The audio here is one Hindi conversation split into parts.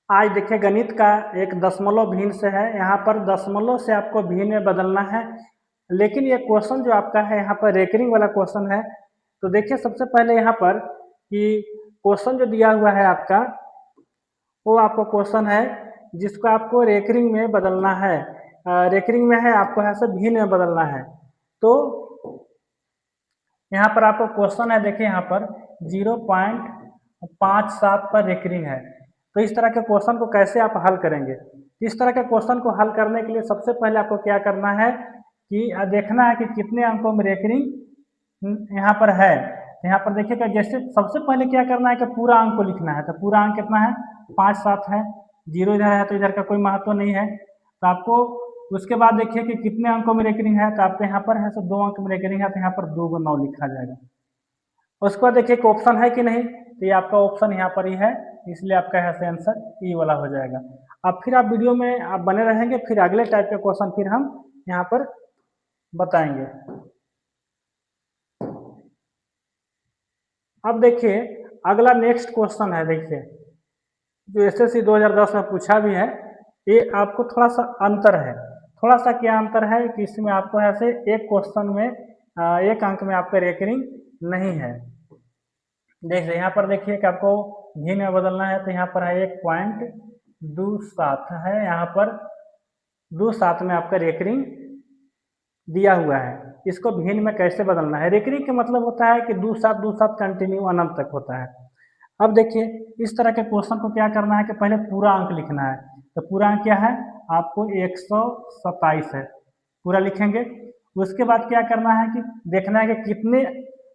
आज देखिए गणित का एक दशमलव भिन्न से है। यहाँ पर दशमलव से आपको भिन्न में बदलना है। लेकिन ये क्वेश्चन जो आपका है यहाँ पर रेकरिंग वाला क्वेश्चन है। तो देखिए सबसे पहले यहाँ पर कि क्वेश्चन जो दिया हुआ है आपका, वो आपको क्वेश्चन है जिसको आपको रेकरिंग में बदलना है। रेकरिंग में है, आपको यहाँ से भिन्न में बदलना है। तो यहाँ पर आपको क्वेश्चन है, देखिए यहाँ पर 0.57 पर रेकरिंग है। तो इस तरह के क्वेश्चन को कैसे आप हल करेंगे? इस तरह के क्वेश्चन को हल करने के लिए सबसे पहले आपको क्या करना है कि देखना है कि कितने अंकों में रेकरिंग यहाँ पर है। तो यहाँ पर देखिएगा, जैसे सबसे पहले क्या करना है कि पूरा अंक को लिखना है। तो पूरा अंक कितना है? 5-7 है। 0 इधर है तो इधर का कोई महत्व नहीं है। तो आपको उसके बाद देखिए कि कितने अंकों में रेकरिंग है। तो आपके यहाँ पर है सो 2 अंक में रेकरिंग है, तो यहाँ पर 2 × 9 लिखा जाएगा। उसके बाद देखिए कि ऑप्शन है कि नहीं। तो ये आपका ऑप्शन यहाँ पर ही है, इसलिए आपका यहाँ से आंसर ई वाला हो जाएगा। अब फिर आप वीडियो में आप बने रहेंगे, फिर अगले टाइप के क्वेश्चन फिर हम यहाँ पर बताएंगे। अब देखिए अगला नेक्स्ट क्वेश्चन है। देखिए जो SSC 2010 में पूछा भी है, ये आपको थोड़ा सा अंतर है। थोड़ा सा क्या अंतर है कि इसमें आपको ऐसे एक क्वेश्चन में एक अंक में आपका रेकरिंग नहीं है। देखिए यहाँ पर देखिए कि आपको भिन्न में बदलना है। तो यहाँ पर है 1.27 है, यहाँ पर 27 में आपका रेकरिंग दिया हुआ है। इसको भिन्न में कैसे बदलना है? रेकरिंग का मतलब होता है कि 27 कंटिन्यू अनंत तक होता है। अब देखिए इस तरह के क्वेश्चन को क्या करना है कि पहले पूरा अंक लिखना है। तो पूरा अंक क्या है? आपको 127 है, पूरा लिखेंगे। उसके बाद क्या करना है कि देखना है कि कितने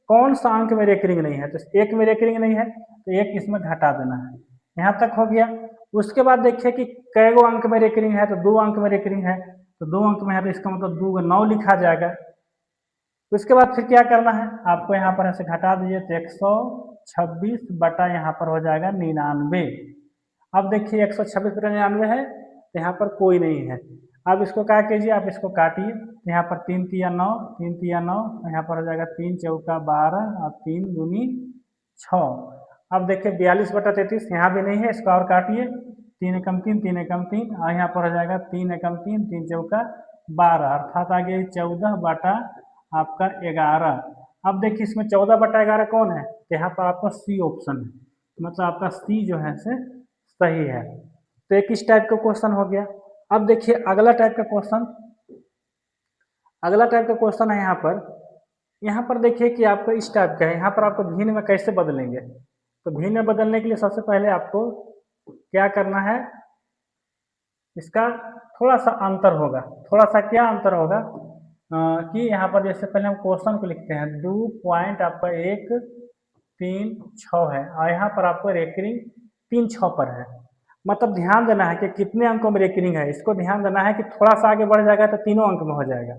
कौन सा अंक में रेकरिंग नहीं है। तो एक में रेकरिंग नहीं है तो एक इसमें घटा देना है। यहाँ तक हो गया। उसके बाद देखिए कि कै गो अंक में रेकरिंग है। तो 2 अंक में रेकरिंग है, तो 2 अंक में है तो इसका मतलब 2 × 9 लिखा जाएगा। उसके बाद फिर क्या करना है, आपको यहाँ पर ऐसे घटा दीजिए तो 126 बटा यहाँ पर हो जाएगा 99। अब देखिए 126 बटा 99 है तो यहाँ पर कोई नहीं है। अब इसको क्या कीजिए, आप इसको काटिए। तो यहाँ पर 3 तिया 9, 3 तिया 9, यहाँ पर हो जाएगा 3 चौका 12 और 3 दूनी 6। अब देखिए 42 बटा 33 यहाँ भी नहीं है, इसको और काटिए। 3 एकम 3, 3 एकम 3 और यहाँ पर हो जाएगा 3 एकम 3, 3 चौका 12, अर्थात आ गया 14 बटा आपका 11। अब देखिए इसमें 14 बटा 11 कौन है? तो यहाँ पर आपका सी ऑप्शन है, मतलब आपका सी जो है से सही है। तो एक इस टाइप का क्वेश्चन हो गया। अब देखिए अगला टाइप का क्वेश्चन, अगला टाइप का क्वेश्चन है यहाँ पर। यहाँ पर देखिए कि आपको इस टाइप का है। यहाँ पर आपको भिन्न में कैसे बदलेंगे? तो भिन्न में बदलने के लिए सबसे पहले आपको क्या करना है, इसका थोड़ा सा अंतर होगा। थोड़ा सा क्या अंतर होगा कि यहाँ पर जैसे पहले हम क्वेश्चन को लिखते हैं, 2 पॉइंट आपका 1 3 6 है और यहाँ पर आपको रेकरिंग 3 6 पर है। मतलब ध्यान देना है कि कितने अंकों में रेकरिंग है। इसको ध्यान देना है कि थोड़ा सा आगे बढ़ जाएगा तो तीनों अंक में हो जाएगा।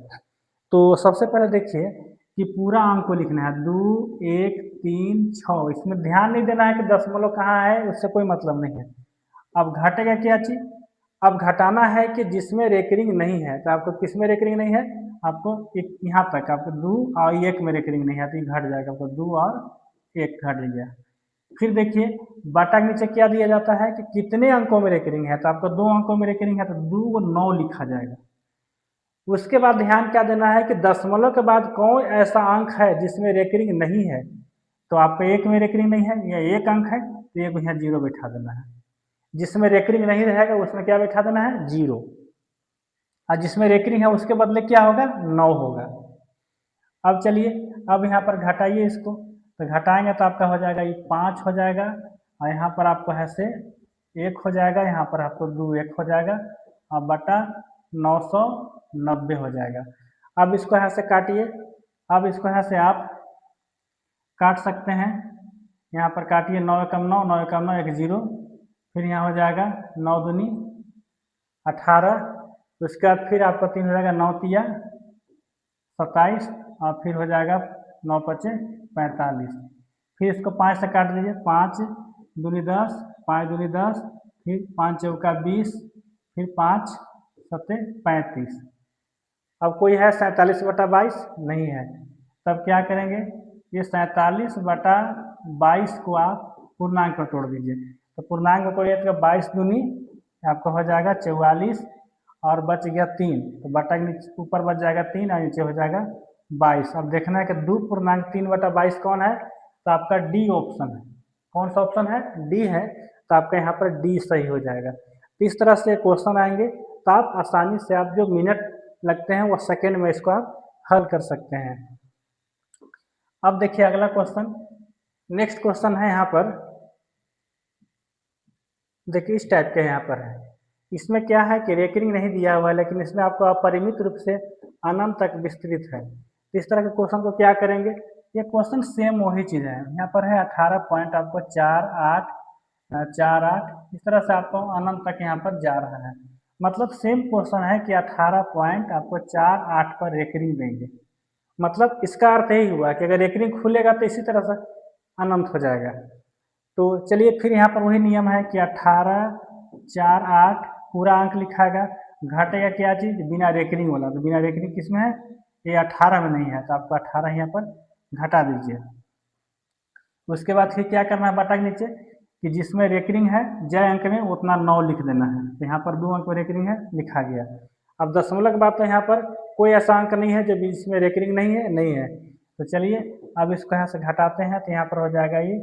तो सबसे पहले देखिए कि पूरा अंक को लिखना है 2 1 3 6। इसमें ध्यान नहीं देना है कि दशमलव कहाँ है, उससे कोई मतलब नहीं है। अब घटेगा क्या चीज? अब घटाना है कि जिसमें रेकरिंग नहीं है। तो आपको किस में रेकरिंग नहीं है? आपको एक यहाँ तक आपको 2 और 1 में रेकरिंग नहीं है तो ये घट जाएगा। आपको 2 और 1 घट गया। फिर देखिए बाटा के नीचे क्या दिया जाता है कि कितने अंकों में रेकरिंग है। तो आपको 2 अंकों में रेकरिंग है तो 2 × 9 लिखा जाएगा। उसके बाद ध्यान क्या देना है कि दशमलव के बाद कौन ऐसा अंक है जिसमें रेकरिंग नहीं है। तो आपको 1 में रेकरिंग नहीं है, यह एक अंक है तो एक यहाँ 0 बैठा देना है। जिसमें रेकरिंग नहीं रहेगा उसमें क्या बैठा देना है? 0। और जिसमें रेकरिंग है उसके बदले क्या होगा? 9 होगा। अब चलिए अब यहाँ पर घटाइए इसको। तो घटाएंगे तो आपका हो जाएगा ये 5 हो जाएगा और यहाँ पर आपको है से 1 हो जाएगा, यहाँ पर आपको 2 1 हो जाएगा और बटा 990 हो जाएगा। अब इसको यहाँ से काटिए। अब इसको यहाँ से आप काट सकते हैं। यहाँ पर काटिए 9 एकम 9, 9 एकम 9, 1 0। फिर यहाँ हो जाएगा 9 दूनी 18। उसके बाद फिर आपका 3 हो जाएगा 9 तिया 27 और फिर हो जाएगा 9 पचे 45। फिर इसको 5 से काट दीजिए। 5 दूनी 10, 5 दूनी 10, फिर 5 चौका 20, फिर 5 सत्ते 35। अब कोई है 47 बटा 22? नहीं है। तब क्या करेंगे, ये 47 बटा 22 को आप पूर्णांक में तोड़ दीजिए। तो पूर्णांक में कोई 22 दूनी आपका हो जाएगा 44 और बच गया 3, तो बटा के ऊपर बच जाएगा 3 और नीचे हो जाएगा 22। अब देखना है कि 2 पूर्णांक 3/22 कौन है, तो आपका डी ऑप्शन है। कौन सा ऑप्शन है, डी है, तो आपका यहाँ पर डी सही हो जाएगा। इस तरह से क्वेश्चन आएंगे तो आप आसानी से आप जो मिनट लगते हैं वो सेकेंड में इसको आप हल कर सकते हैं। अब देखिए अगला क्वेश्चन, नेक्स्ट क्वेश्चन है यहाँ पर, देखिए इस टाइप के यहाँ पर है। इसमें क्या है कि रेकरिंग नहीं दिया हुआ है, लेकिन इसमें आपको अपरिमित रूप से अनंत तक विस्तृत है। इस तरह के क्वेश्चन को क्या करेंगे, ये क्वेश्चन सेम वही चीज़ है। यहाँ पर है 18 पॉइंट आपको 4, 8, 4, 8, इस तरह से आपको अनंत तक यहाँ पर जा रहा है। मतलब सेम क्वेश्चन है कि 18 पॉइंट आपको 4, 8 पर रेकरिंग देंगे। मतलब इसका अर्थ यही हुआ कि अगर रेकरिंग खुलेगा तो इसी तरह से अनंत हो जाएगा। तो चलिए फिर यहाँ पर वही नियम है कि 18, 4, 8 पूरा अंक लिखाएगा, घटेगा क्या चीज़, बिना रेकरिंग वाला। तो बिना रेकरिंग किस में है, ये 18 में नहीं है, तो आपको 18 यहाँ पर घटा दीजिए। उसके बाद फिर क्या करना है, बटा के नीचे कि जिसमें रेकरिंग है जय अंक में उतना 9 लिख देना है। तो यहाँ पर 2 अंक में रेकरिंग है, लिखा गया। अब दशमलव की बात, तो यहाँ पर कोई ऐसा अंक नहीं है जो जिसमें रेकरिंग नहीं है। तो चलिए अब इसको यहाँ से घटाते हैं, तो यहाँ पर हो जाएगा ये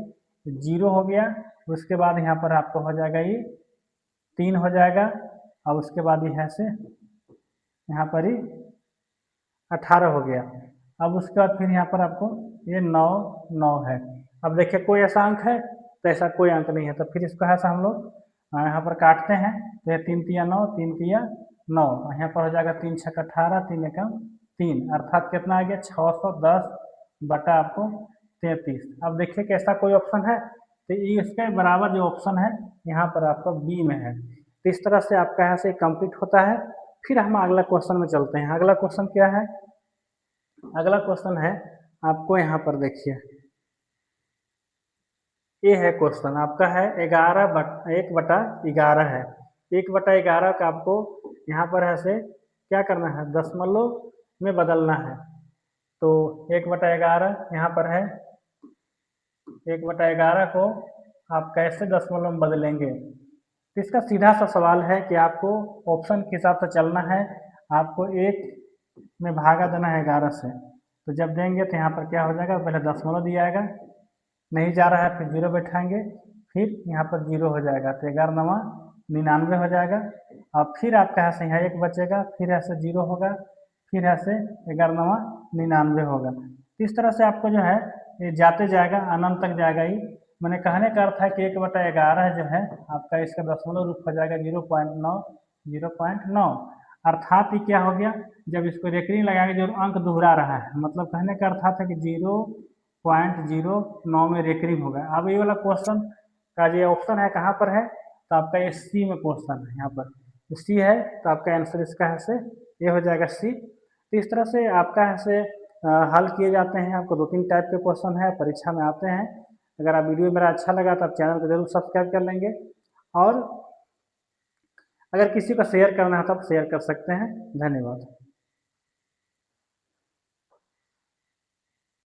0 हो गया। उसके बाद यहाँ पर आपको हो जाएगा ये 3 हो जाएगा, और उसके बाद यहाँ से यहाँ पर ही 18 हो गया। अब उसके बाद फिर यहाँ पर आपको ये 9 है। अब देखिए कोई ऐसा अंक है, तो ऐसा कोई अंक नहीं है, तो फिर इसको ऐसा हम लोग यहाँ पर काटते हैं। तो ये 3 तिया 9, 3 तिया 9, यहाँ पर हो जाएगा 3 छक्का 18, 3 एकम 3, अर्थात कितना आ गया 610 बटा आपको 33। अब देखिए कि ऐसा कोई ऑप्शन है, तो ये इसके बराबर जो ऑप्शन है यहाँ पर आपका बी में है। तो इस तरह से आपका यहाँ से कंप्लीट होता है। फिर हम अगला क्वेश्चन में चलते हैं। अगला क्वेश्चन क्या है, अगला क्वेश्चन है आपको यहाँ पर देखिए, ये है क्वेश्चन आपका है 1/11 है। 1/11 का आपको यहाँ पर ऐसे क्या करना है, दशमलव में बदलना है। तो 1/11 यहाँ पर है, 1/11 को आप कैसे दशमलव में बदलेंगे। तो इसका सीधा सा सवाल है कि आपको ऑप्शन के हिसाब से चलना है। आपको 1 में भागा देना है 11 से, तो जब देंगे तो यहाँ पर क्या हो जाएगा, पहले दशमलव दिया जाएगा, नहीं जा रहा है, फिर 0 बैठाएंगे, फिर यहाँ पर 0 हो जाएगा, तो 11×9 99 हो जाएगा। और फिर आपका यहाँ से यहाँ 1 बचेगा, फिर ऐसे 0 होगा, फिर ऐसे 11×9 99 होगा। इस तरह से आपको जो है ये जाते जाएगा, अनंत तक जाएगा। ही मैंने कहने का अर्थ है कि 1/11 जो है आपका इसका दशमलव रूप हो जाएगा 0.9, अर्थात ही क्या हो गया, जब इसको रेकरिंग लगाएंगे जो अंक दोहरा रहा है, मतलब कहने का अर्थात है कि 0.09 में रेकरिंग होगा। अब ये वाला क्वेश्चन का जो ऑप्शन है कहाँ पर है, तो आपका ये सी में क्वेश्चन है। यहाँ पर सी है, तो आपका आंसर इसका है से ये हो जाएगा सी। तो इस तरह से आपका है से हल किए जाते हैं। आपको 2-3 टाइप के क्वेश्चन है, परीक्षा में आते हैं। अगर आप वीडियो मेरा अच्छा लगा तो आप चैनल को जरूर सब्सक्राइब कर लेंगे, और अगर किसी को शेयर करना है तो आप शेयर कर सकते हैं। धन्यवाद।